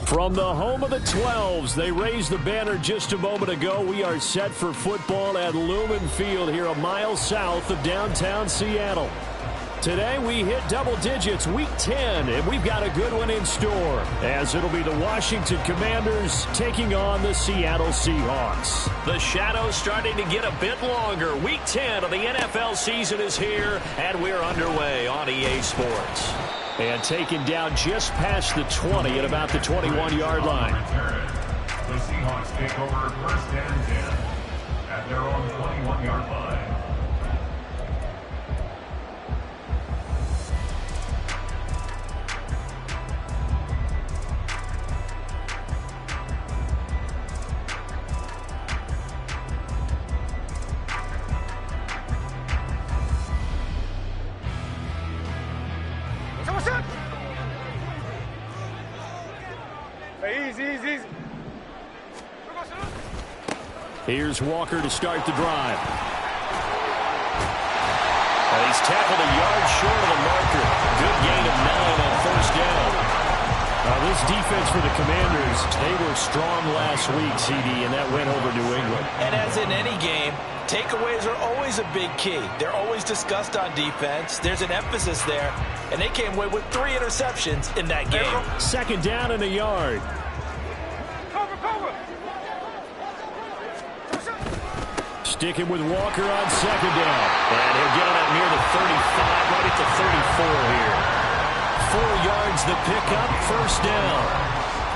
From the home of the 12s, they raised the banner just a moment ago. We are set for football at Lumen Field here a mile south of downtown Seattle. Today we hit double digits, week 10, and we've got a good one in store, as it'll be the Washington Commanders taking on the Seattle Seahawks. The shadow's starting to get a bit longer. Week 10 of the NFL season is here, and we're underway on EA Sports. And taken down just past the 20 at about the 21-yard line. The Seahawks take over first and 10 at their own 21-yard line. Easy. Here's Walker to start the drive. And he's tackled a yard short of the marker. Good gain of 9 on first down. This defense for the Commanders, they were strong last week, CD, and that went over New England. And as in any game, takeaways are always a big key. They're always discussed on defense. There's an emphasis there, and they came away with 3 interceptions in that game. Second down and a yard. Cover. Sticking with Walker on second down. And he'll get it up near the 35, right at the 34 here. 4 yards the pickup, first down.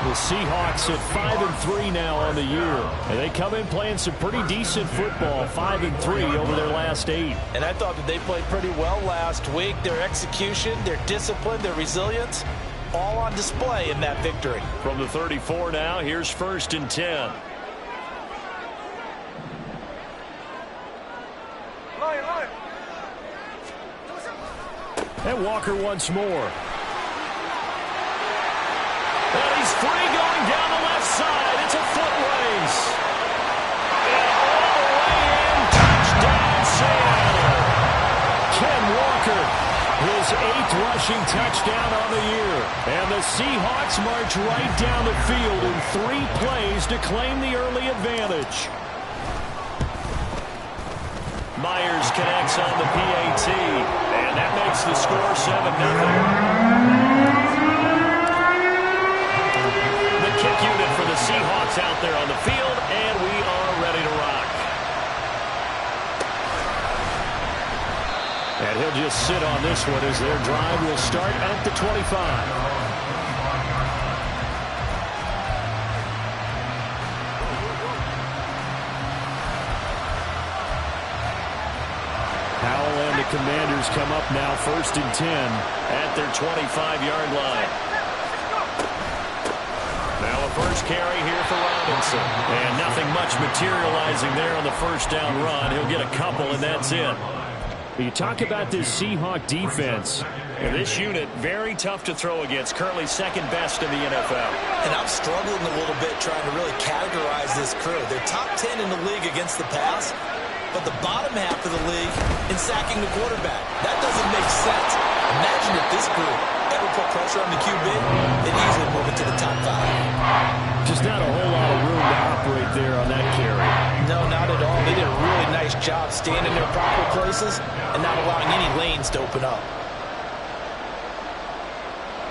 The Seahawks at 5-3 now on the year. And they come in playing some pretty decent football, 5-3 over their last 8. And I thought that they played pretty well last week. Their execution, their discipline, their resilience, all on display in that victory. From the 34 now, here's first and 10. Line. And Walker once more. And he's free going down the left side. It's a foot race. And all the way in, touchdown Seattle. Ken Walker, his 8th rushing touchdown on the year. And the Seahawks march right down the field in 3 plays to claim the early advantage. Myers connects on the PAT, and that makes the score 7-0. The kick unit for the Seahawks out there on the field, and we are ready to rock. And he'll just sit on this one as their drive will start at the 25. Commanders come up now first and 10 at their 25-yard line. Now a first carry here for Robinson. And nothing much materializing there on the first down run. He'll get a couple, and that's it. You talk about this Seahawk defense. And this unit, very tough to throw against. Currently second best in the NFL. And I'm struggling a little bit trying to really categorize this crew. They're top 10 in the league against the pass, but the bottom half of the league in sacking the quarterback. That doesn't make sense. Imagine if this group ever put pressure on the QB, they'd easily move into the top 5. Just not a whole lot of room to operate there on that carry. No, not at all. They did a really nice job staying in their proper places and not allowing any lanes to open up.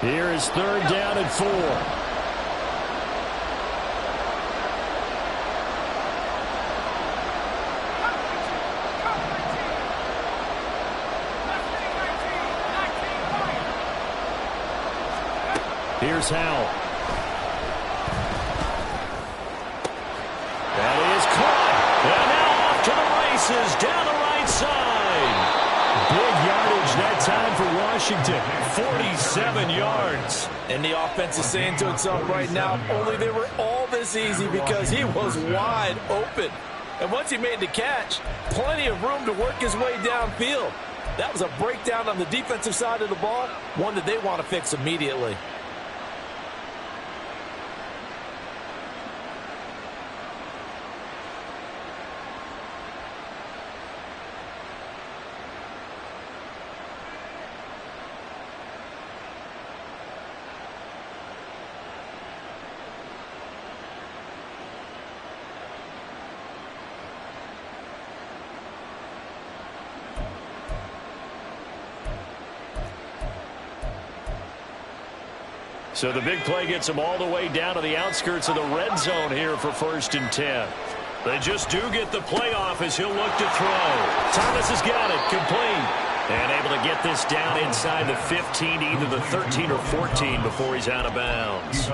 Here is third down and 4. Here's Howell. That is caught. And now off to the races down the right side. Big yardage that time for Washington. 47 yards. And the offense is saying to itself right now, only they were all this easy because he was wide open. And once he made the catch, plenty of room to work his way downfield. That was a breakdown on the defensive side of the ball, one that they want to fix immediately. So the big play gets them all the way down to the outskirts of the red zone here for 1st and 10. They just do get the play off as he'll look to throw. Thomas has got it, complete. And able to get this down inside the 15, either the 13 or 14 before he's out of bounds.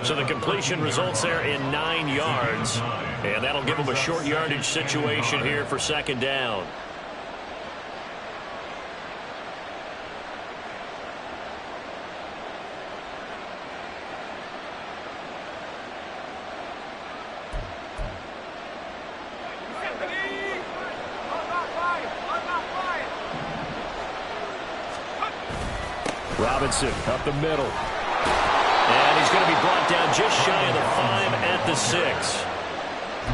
So the completion results there in 9 yards. And that'll give him a short yardage situation here for 2nd down. Robinson up the middle. And he's going to be brought down just shy of the 5 at the 6.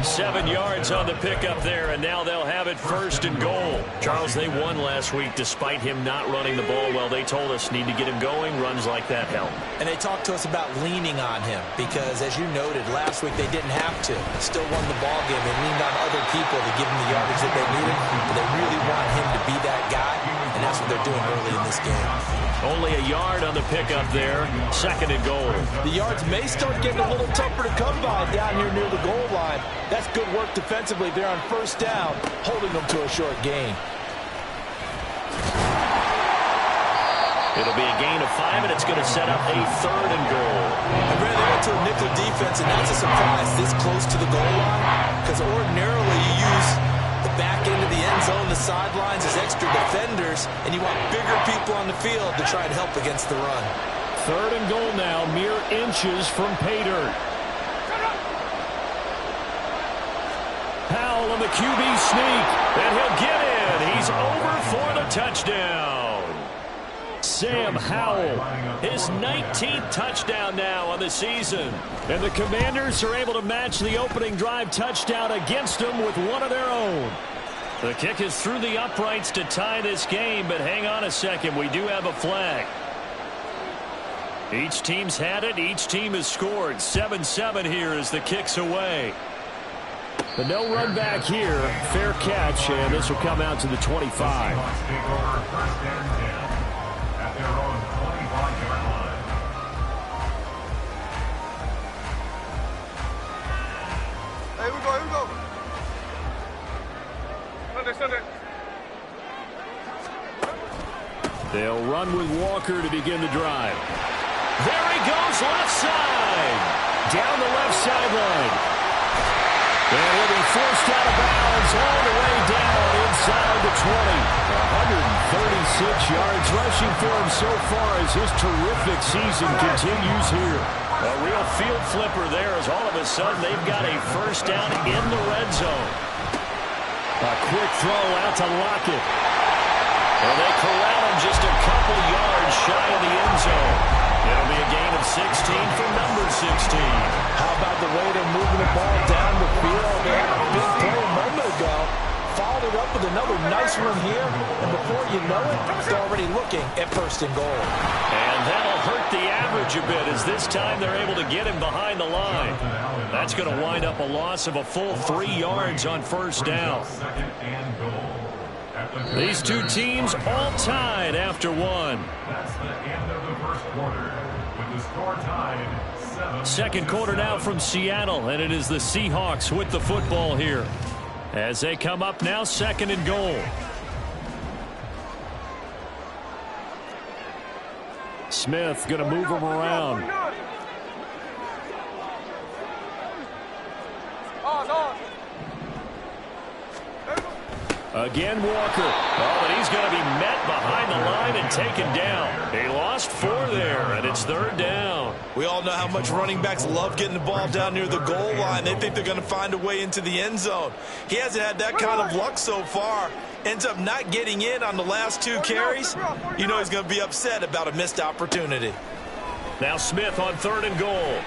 7 yards on the pickup there, and now they'll have it 1st and goal. Charles, they won last week despite him not running the ball well. They told us need to get him going. Runs like that help. And they talked to us about leaning on him because, as you noted, last week they didn't have to. Still won the ball game. They leaned on other people to give him the yardage that they needed, but they really want him to be that guy, and that's what they're doing early in this game. Only a yard on the pickup there. 2nd and goal. The yards may start getting a little tougher to come by down here near the goal line. That's good work defensively there on 1st down, holding them to a short gain. It'll be a gain of 5, and it's going to set up a 3rd and goal. I ran into a nickel defense, and that's a surprise this close to the goal line, because ordinarily you use the back end of the end zone, the sidelines as extra defenders, and you want bigger people on the field to try and help against the run. 3rd and goal now, mere inches from pay dirt. Powell on the QB sneak, and he'll get in. He's over for the touchdown. Sam Howell, his 19th touchdown now on the season. And the Commanders are able to match the opening drive touchdown against them with one of their own. The kick is through the uprights to tie this game, but hang on a second, we do have a flag. Each team's had it, each team has scored. 7-7 here as the kick's away. But no run back here. Fair catch, and this will come out to the 25. Here we go. Sunday. They'll run with Walker to begin the drive. There he goes, left side. Down the left sideline. And he'll be forced out of bounds all the way down inside the 20. 136 yards rushing for him so far as his terrific season continues here. A real field flipper there as all of a sudden they've got a 1st down in the red zone. A quick throw out to Lockett. And they corral him just a couple yards shy of the end zone. It'll be a gain of 16 for number 16. How about the way they're moving the ball down the field? They had a big play a moment ago. Followed it up with another nice one here. And before you know it, they're already looking at 1st and goal. And that'll hurt the average a bit as this time they're able to get him behind the line. That's going to wind up a loss of a full 3 yards on 1st down. These two teams all tied after one. That's the end of the 1st quarter, with the score tied 7. 2nd quarter now from Seattle, and it is the Seahawks with the football here. As they come up now, 2nd and goal. Smith going to move him around. Again, Walker. Oh, but he's going to be met behind the line and taken down. He lost 4 there, and it's 3rd down. We all know how much running backs love getting the ball down near the goal line. They think they're going to find a way into the end zone. He hasn't had that kind of luck so far. Ends up not getting in on the last 2 carries. You know he's going to be upset about a missed opportunity. Now Smith on 3rd and goal.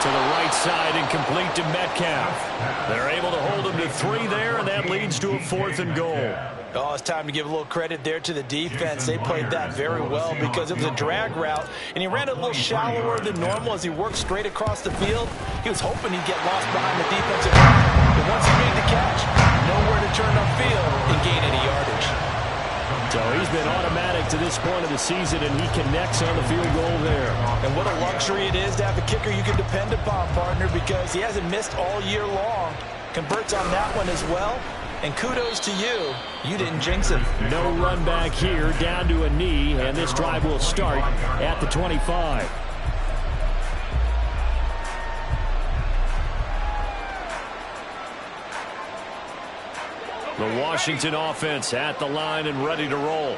To the right side and complete to Metcalf. They're able to hold him to 3 there, and that leads to a 4th and goal. Oh, it's time to give a little credit there to the defense. They played that very well because it was a drag route, and he ran it a little shallower than normal as he worked straight across the field. He was hoping he'd get lost behind the defensive line, but once he made the catch, nowhere to turn upfield and gain any yardage. So he's been automatic to this point of the season, and he connects on the field goal there. And what a luxury it is to have a kicker you can depend upon, partner, because he hasn't missed all year long. Converts on that one as well. And kudos to you. You didn't jinx him. No run back here, down to a knee, and this drive will start at the 25. The Washington offense at the line and ready to roll.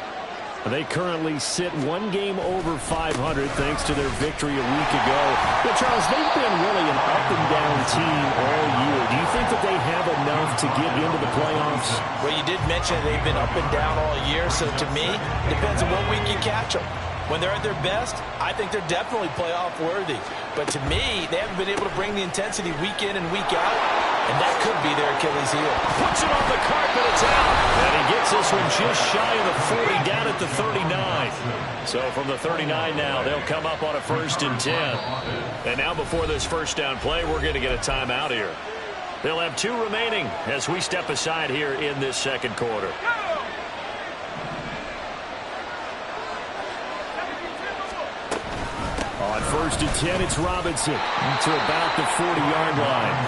They currently sit one game over 500 thanks to their victory a week ago. But, Charles, they've been really an up-and-down team all year. Do you think that they have enough to get into the playoffs? Well, you did mention they've been up and down all year, so to me, it depends on what week you catch them. When they're at their best, I think they're definitely playoff worthy. But to me, they haven't been able to bring the intensity week in and week out, and that could be their Achilles heel. Puts it on the carpet, it's out. And he gets this one just shy of the 40, down at the 39. So from the 39 now, they'll come up on a 1st and 10. And now before this first down play, we're going to get a timeout here. They'll have 2 remaining as we step aside here in this second quarter. On 1st and 10, it's Robinson to about the 40-yard line.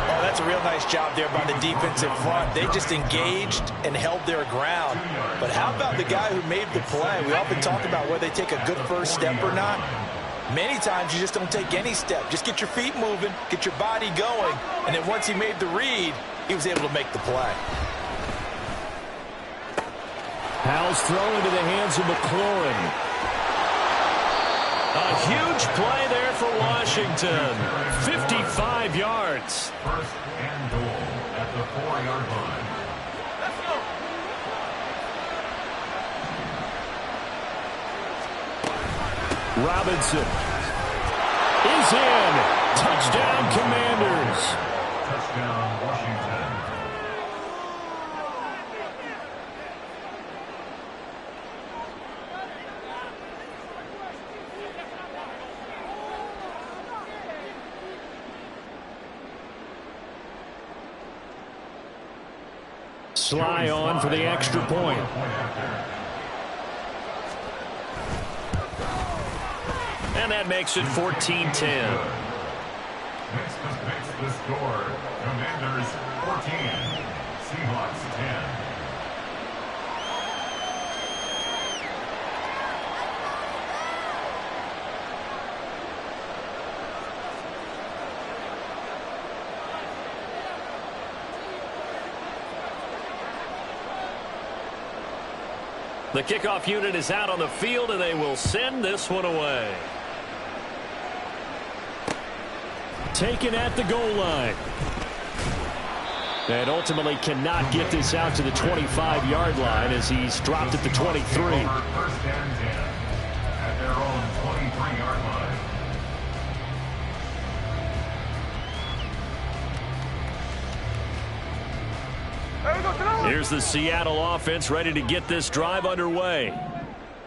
Oh, that's a real nice job there by the defensive front. They just engaged and held their ground. But how about the guy who made the play? We often talk about whether they take a good first step or not. Many times you just don't take any step. Just get your feet moving, get your body going, and then once he made the read, he was able to make the play. Powell's throw into the hands of McLaurin. A huge play there for Washington. 55 yards. 1st and goal at the 4-yard line. Robinson is in. Touchdown, Commanders. Touchdown, Washington. Sly on for the extra point. And that makes it 14-10. Makes the score. Commanders 14, Seahawks 10. The kickoff unit is out on the field, and they will send this one away. Taken at the goal line. And ultimately cannot get this out to the 25-yard line as he's dropped at the 23. 1st and 10 at their own 23-yard line. Here's the Seattle offense ready to get this drive underway.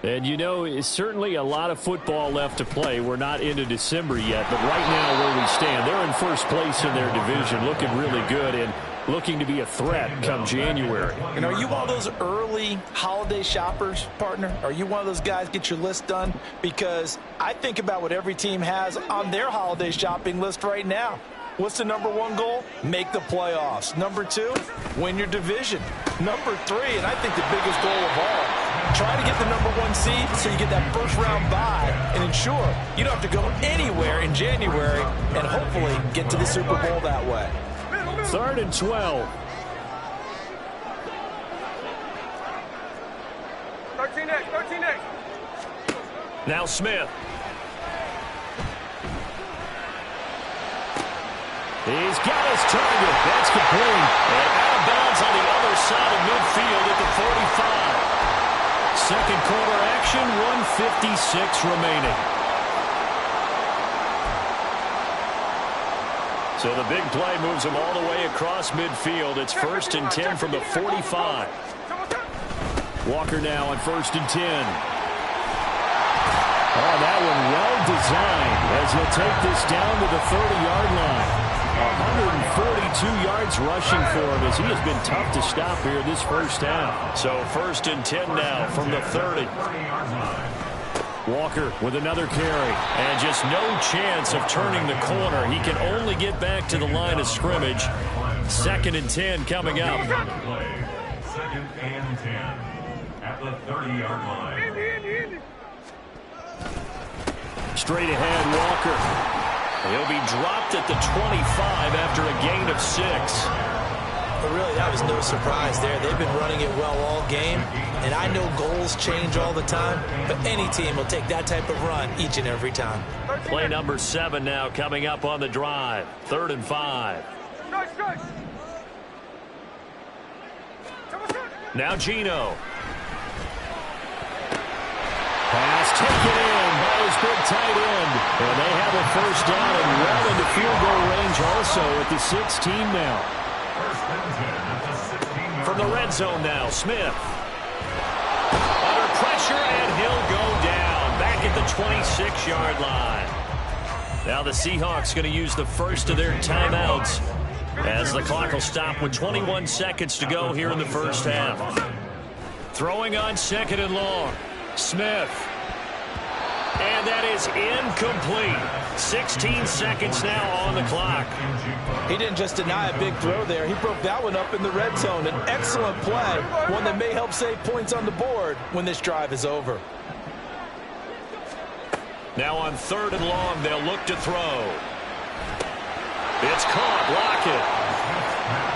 And, you know, it's certainly a lot of football left to play. We're not into December yet, but right now where we stand, they're in first place in their division, looking really good and looking to be a threat come January. And are you one of those early holiday shoppers, partner? Are you one of those guys get your list done? Because I think about what every team has on their holiday shopping list right now. What's the #1 goal? Make the playoffs. #2, win your division. #3, and I think the biggest goal of all, try to get the #1 seed so you get that first-round bye and ensure you don't have to go anywhere in January and hopefully get to the Super Bowl that way. 3rd and 12. 13X. Now Smith. He's got his target. That's complete. And out of bounds on the other side of midfield at the 45. Second quarter action, 1:56 remaining. So the big play moves him all the way across midfield. It's 1st and 10 from the 45. Walker now on 1st and 10. Oh, that one well designed as he'll take this down to the 30-yard line. 142 yards rushing for him as he has been tough to stop here this first half. So 1st and 10 now from the 30. Walker with another carry. And just no chance of turning the corner. He can only get back to the line of scrimmage. 2nd and 10 coming up. 2nd and 10 at the 30-yard line. Straight ahead, Walker. He'll be dropped at the 25 after a gain of 6. But really, that was no surprise there. They've been running it well all game, and I know goals change all the time, but any team will take that type of run each and every time. Play number 7 now coming up on the drive. 3rd and 5. Now Gino. Pass taken in by his big tight end. And they have a 1st down and well into field goal range also at the 16 now. From the red zone now, Smith. Under pressure, and he'll go down. Back at the 26-yard line. Now the Seahawks going to use the first of their timeouts as the clock will stop with 21 seconds to go here in the first half. Throwing on 2nd and long. Smith. And that is incomplete. 16 seconds now on the clock. He didn't just deny a big throw there. He broke that one up in the red zone. An excellent play. One that may help save points on the board when this drive is over. Now on 3rd and long, they'll look to throw. It's caught. Lockett.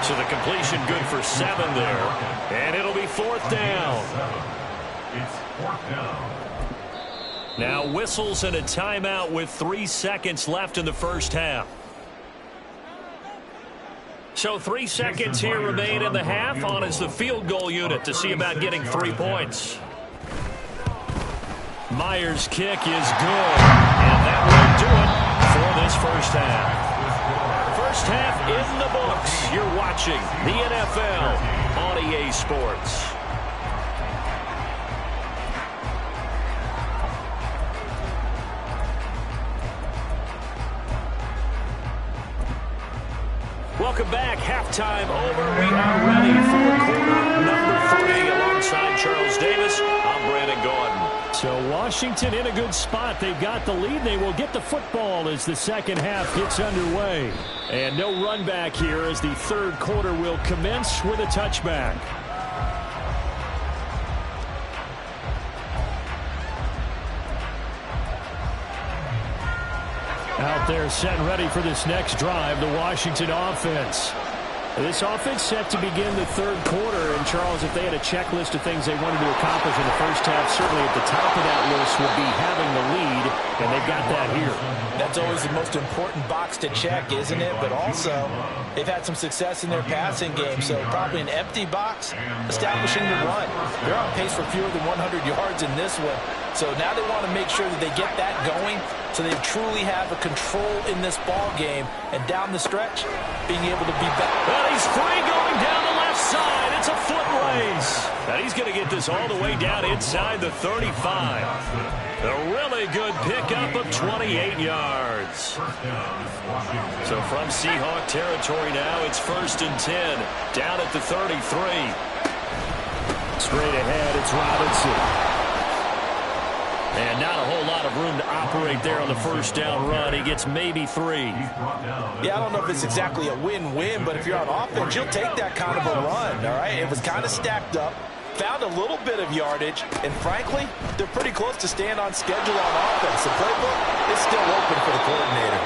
So the completion good for 7 there. And it'll be 4th down. It's 4th down. Now whistles and a timeout with 3 seconds left in the first half. So 3 seconds here remain in the half. On is the field goal unit to see about getting 3 points. Myers' kick is good. And that will do it for this first half. First half in the books. You're watching the NFL on EA Sports. Welcome back. Halftime over. We are ready for quarter number 3 alongside Charles Davis. I'm Brandon Gordon. So Washington in a good spot. They've got the lead. They will get the football as the second half gets underway. And no run back here as the 3rd quarter will commence with a touchback. Out there set and ready for this next drive, the Washington offense. This offense set to begin the 3rd quarter. And, Charles, if they had a checklist of things they wanted to accomplish in the first half, certainly at the top of that list would be having the lead, and they've got that here. That's always the most important box to check, isn't it? But also, they've had some success in their passing game, so probably an empty box, establishing the run. They're on pace for fewer than 100 yards in this one. So now they want to make sure that they get that going so they truly have a control in this ball game. And down the stretch, being able to be back. Well, he's free going down the left side. It's a foot race. And he's going to get this all the way down inside the 35. A really good pickup of 28 yards. So from Seahawk territory now, it's 1st and 10. Down at the 33. Straight ahead, it's Robinson. And not a whole lot of room to operate there on the 1st down run. He gets maybe 3. Yeah, I don't know if it's exactly a win-win, but if you're on offense, you'll take that kind of a run, all right? It was kind of stacked up, found a little bit of yardage, and frankly, they're pretty close to staying on schedule on offense. The playbook is still open for the coordinator.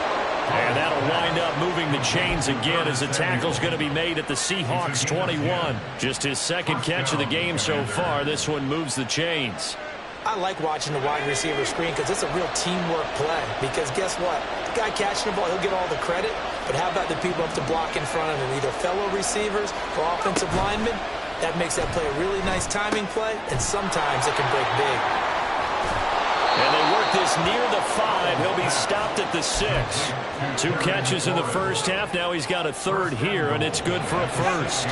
And that'll wind up moving the chains again as the tackle's going to be made at the Seahawks 21. Just his 2nd catch of the game so far. This one moves the chains. I like watching the wide receiver screen because it's a real teamwork play. Because guess what? The guy catching the ball, he'll get all the credit. But how about the people up to block in front of him? Either fellow receivers or offensive linemen. That makes that play a really nice timing play. And sometimes it can break big. And they work this near the 5. He'll be stopped at the 6. 2 catches in the first half. Now he's got a 3rd here, and it's good for a 1st.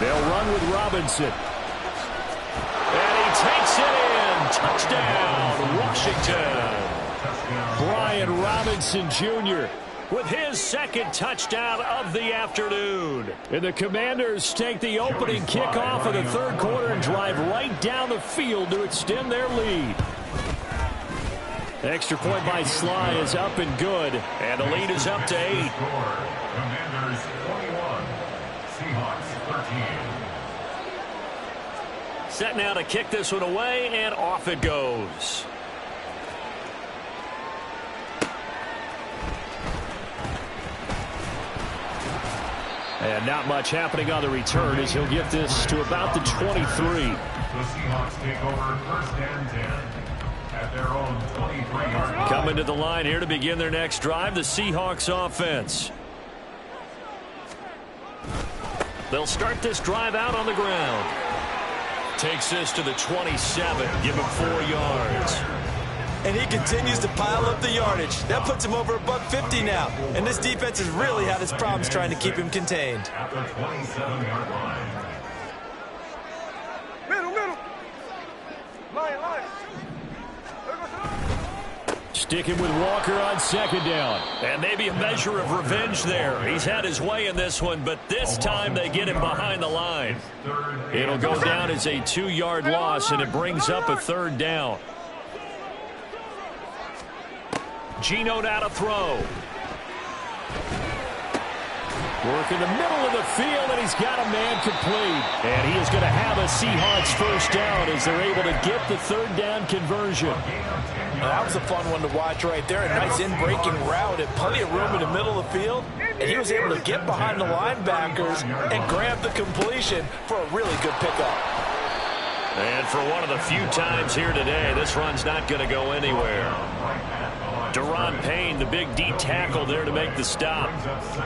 They'll run with Robinson. And he takes it in. touchdown, Washington. Brian Robinson Jr. with his second touchdown of the afternoon. And the Commanders take the opening kickoff of the third quarter and drive right down the field to extend their lead. Extra point by Sly is up and good, and the lead is up to 8. Commanders 21, Seahawks 13. Set now to kick this one away, and off it goes. And not much happening on the return as he'll get this to about the 23. The Seahawks take over first and 10 at their own 23-yard line. Coming to the line here to begin their next drive, the Seahawks offense. They'll start this drive out on the ground. Takes this to the 27, give him 4 yards. And he continues to pile up the yardage. That puts him over $150 now. And this defense has really had its problems trying to keep him contained. At the 27-yard line. Middle. Line. Sticking with Walker on second down. And maybe a measure of revenge there. He's had his way in this one, but this time they get him behind the line. It'll go down as a 2-yard loss, and it brings up a third down. Geno now to throw. Work in the middle of the field, and he's got a man complete. And he is going to have a Seahawks first down as they're able to get the third down conversion. That was a fun one to watch right there. A nice in-breaking route and plenty of room in the middle of the field. And he was able to get behind the linebackers and grab the completion for a really good pickup. And for one of the few times here today, this run's not going to go anywhere. Deron Payne, the big D tackle there to make the stop.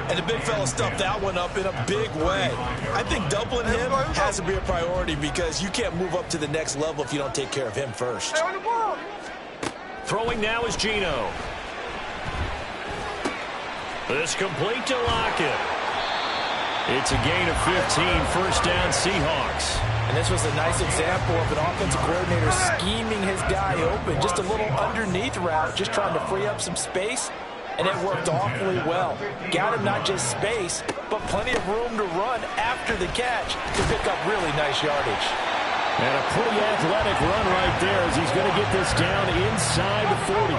And the big fella stuffed that one up in a big way. I think doubling him has to be a priority because you can't move up to the next level if you don't take care of him first. Hey, on the ball. Throwing now is Geno. This complete to Lockett. It's a gain of 15, first down Seahawks. And this was a nice example of an offensive coordinator scheming his guy open. Just a little underneath route, just trying to free up some space. And it worked awfully well. Got him not just space, but plenty of room to run after the catch to pick up really nice yardage. And a pretty athletic run right there as he's going to get this down inside the 40.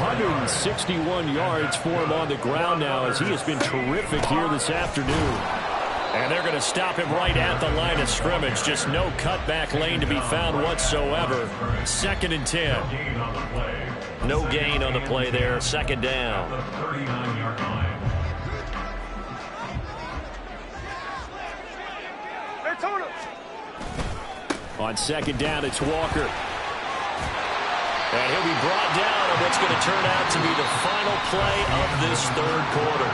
161 yards for him on the ground now as he has been terrific here this afternoon. And they're going to stop him right at the line of scrimmage. Just no cutback lane to be found whatsoever. 2nd and 10. No gain on the play there. 2nd down. The 39-yard line. Hey, Tona. On 2nd down, it's Walker. And he'll be brought down on what's going to turn out to be the final play of this third quarter.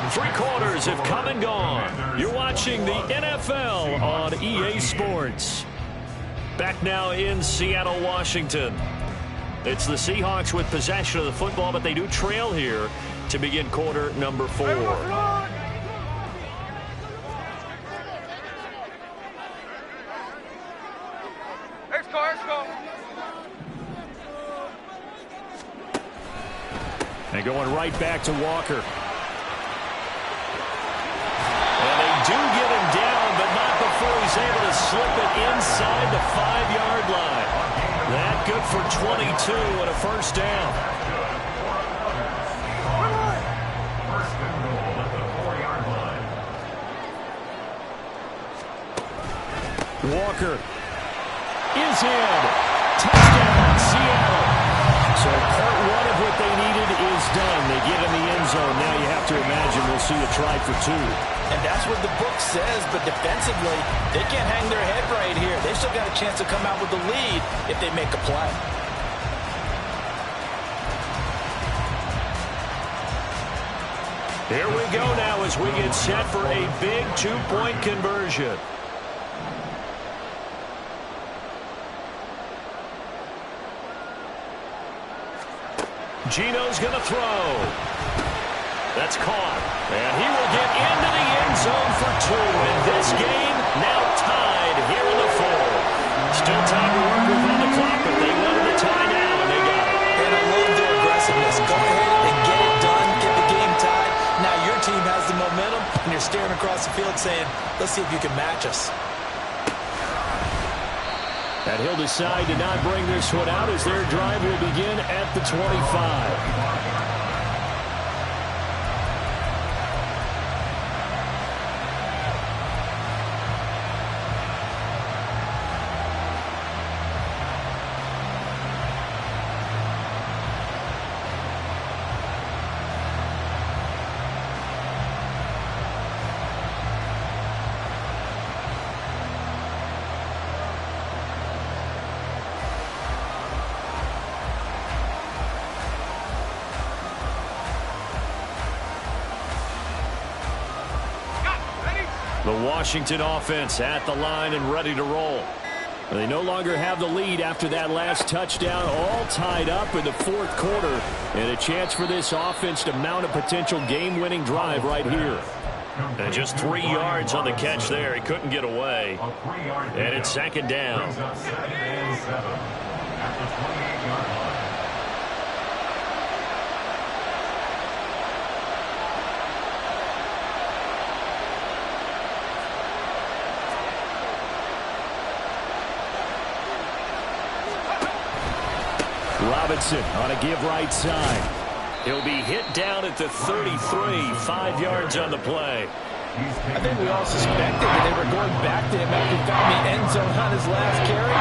3 quarters have come and gone. You're watching the NFL on EA Sports. Back now in Seattle, Washington. It's the Seahawks with possession of the football, but they do trail here to begin quarter number 4. And going right back to Walker. And they do get him down, but not before he's able to slip it inside the 5-yard line. That good for 22 and a first down. First and goal at the 4-yard line. Walker is in. Touchdown, Seattle. So part 1 of what they needed is done. They get in the end zone. Now you have to imagine we'll see a try for 2. And that's what the book says, but defensively, they can't hang their head right here. They've still got a chance to come out with the lead if they make a play. Here we go now as we get set for a big 2-point conversion. Geno's going to throw. That's caught. And he will get into the end zone for 2. And this game now tied here in the 4th. Still time to work with on the clock. saying, let's see if you can match us. And he'll decide to not bring this one out as their drive will begin at the 25. The Washington offense at the line and ready to roll. They no longer have the lead after that last touchdown, all tied up in the fourth quarter, and a chance for this offense to mount a potential game-winning drive right here. And just 3 yards on the catch there. He couldn't get away. And it's second down. At the 28-yard line. Robinson on a give right side. He'll be hit down at the 33, 5 yards on the play. I think we all suspected that they were going back to him after he found the end zone on his last carry,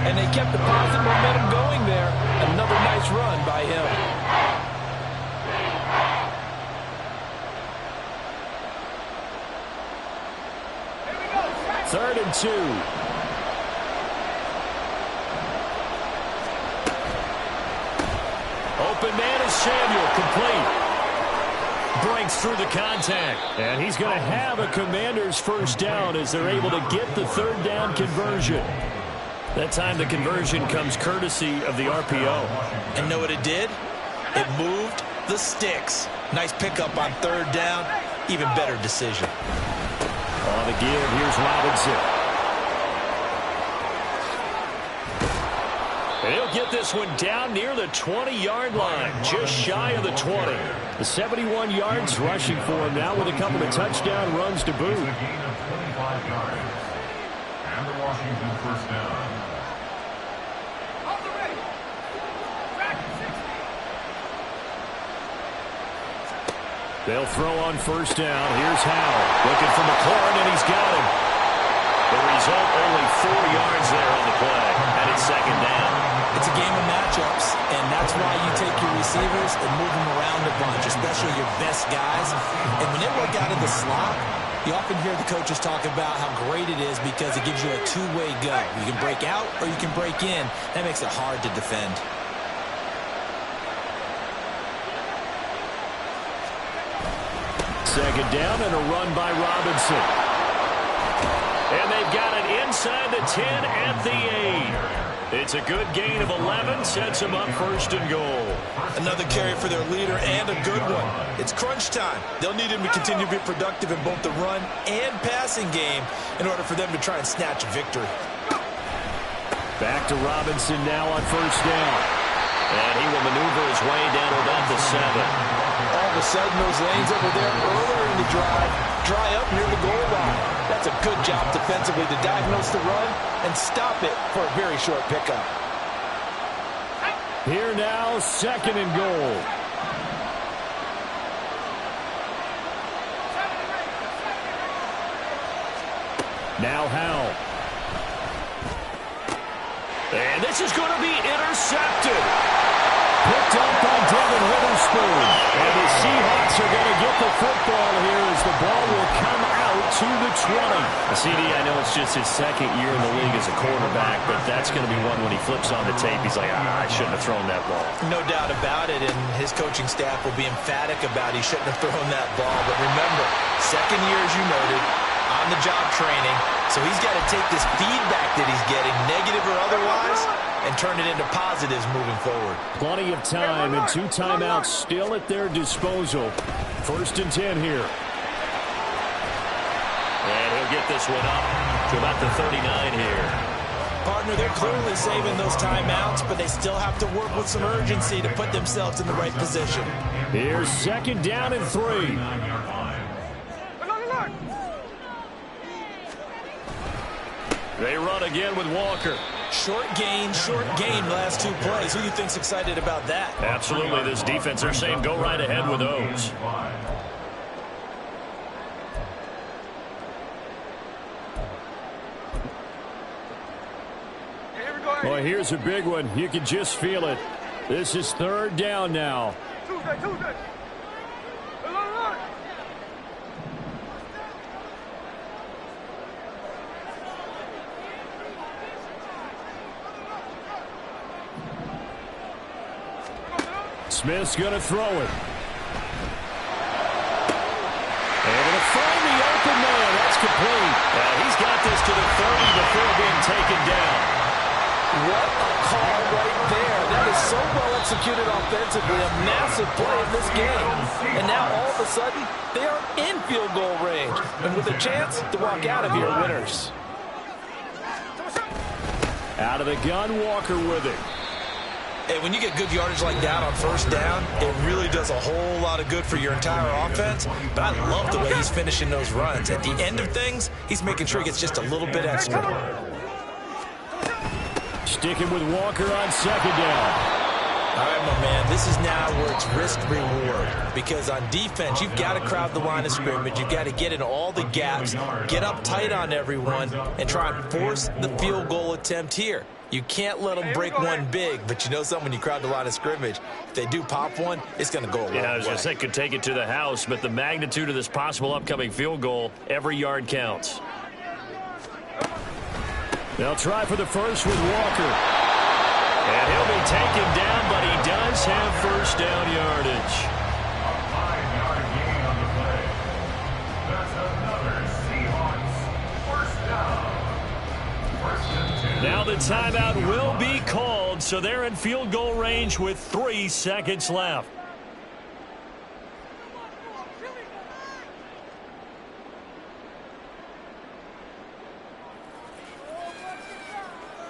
and they kept the positive momentum going there. Another nice run by him. Third and 2. Open man is Samuel, complete. Breaks through the contact. And he's going to have a Commander's first down as they're able to get the third down conversion. That time the conversion comes courtesy of the RPO. And know what it did? It moved the sticks. Nice pickup on third down. Even better decision. On the give, here's Robinson. And he'll get this one down near the 20-yard line, just shy of the 20. The 71 yards rushing for him now with a couple of touchdown runs to boot. A gain of 25 yards. And the Washington first down. They'll throw on first down. Here's Howell. Looking for McLaurin, and he's got him. The result, only 4 yards there on the play, and it's second down. It's a game of matchups, and that's why you take your receivers and move them around a bunch, especially your best guys. And when they work out of the slot, you often hear the coaches talk about how great it is because it gives you a two-way go. You can break out or you can break in. That makes it hard to defend. Second down and a run by Robinson. And they've got it inside the 10 at the 8. It's a good gain of 11, sets them up first and goal. Another carry for their leader and a good one. It's crunch time. They'll need him to continue to be productive in both the run and passing game in order for them to try and snatch a victory. Back to Robinson now on first down. And he will maneuver his way down to about the 7. All of a sudden, those lanes that were there earlier in the drive dry up near the goal line. That's a good job defensively to diagnose the run and stop it for a very short pickup. Here now, second and goal. Now Howell. And this is going to be intercepted. Picked up by Devin Witherspoon. And the Seahawks are going to get the football here as the ball will come out to the 20. CD, I know it's just his second year in the league as a quarterback, but that's going to be one when he flips on the tape. He's like, I shouldn't have thrown that ball. No doubt about it, and his coaching staff will be emphatic about he shouldn't have thrown that ball. But remember, second year, as you noted, on-the-job training, so he's got to take this feedback that he's getting, negative or otherwise, and turn it into positives moving forward. Plenty of time and 2 timeouts still at their disposal. First and 10 here. And he'll get this one up to about the 39 here. Partner, they're clearly saving those timeouts, but they still have to work with some urgency to put themselves in the right position. Here's second down and 3. They run again with Walker. Short gain last 2 plays. Who do you think's excited about that? Absolutely, this defense, they're saying go right ahead with those. Well, here's a big one. You can just feel it. This is 3rd down now. Tuesday. Smith's going to throw it. Able to find the open man. That's complete. He's got this to the 30 before being taken down. What a call right there. That is so well executed offensively. A massive play in this game. And now all of a sudden, they are in field goal range. And with a chance to walk out of here winners. Out of the gun, Walker with it. Hey, when you get good yardage like that on 1st down, it really does a whole lot of good for your entire offense. But I love the way he's finishing those runs. At the end of things, he's making sure he gets just a little bit extra. Sticking with Walker on 2nd down. All right, my man, this is now where it's risk-reward. Because on defense, you've got to crowd the line of scrimmage. You've got to get in all the gaps, get up tight on everyone, and try and force the field goal attempt here. You can't let them break one big, but you know something, when you crowd the line of scrimmage, if they do pop one, it's going to go a long way. Yeah, I was going to say could take it to the house, but the magnitude of this possible upcoming field goal, every yard counts. They'll try for the first with Walker. And he'll be taken down, but he does have 1st down yardage. A 5-yard gain on the play. That's another Seahawks 1st down. 1st and 10. Now the timeout will be called, so they're in field goal range with 3 seconds left.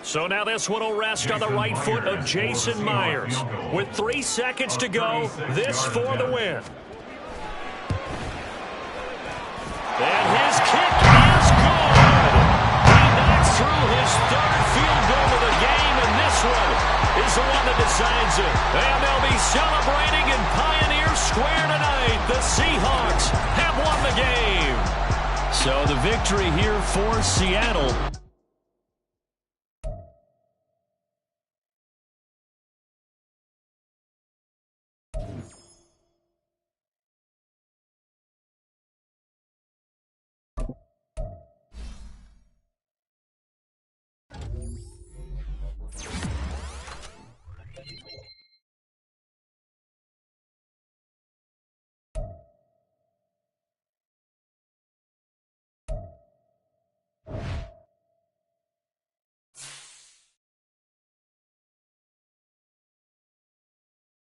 So now this one will rest on the right foot of Jason Myers. With 3 seconds to go, this for the win. And his kick is good. He knocks through his 3rd field goal of the game, and this one is the one that decides it. And they'll be celebrating in Pioneer Square tonight. The Seahawks have won the game. So the victory here for Seattle.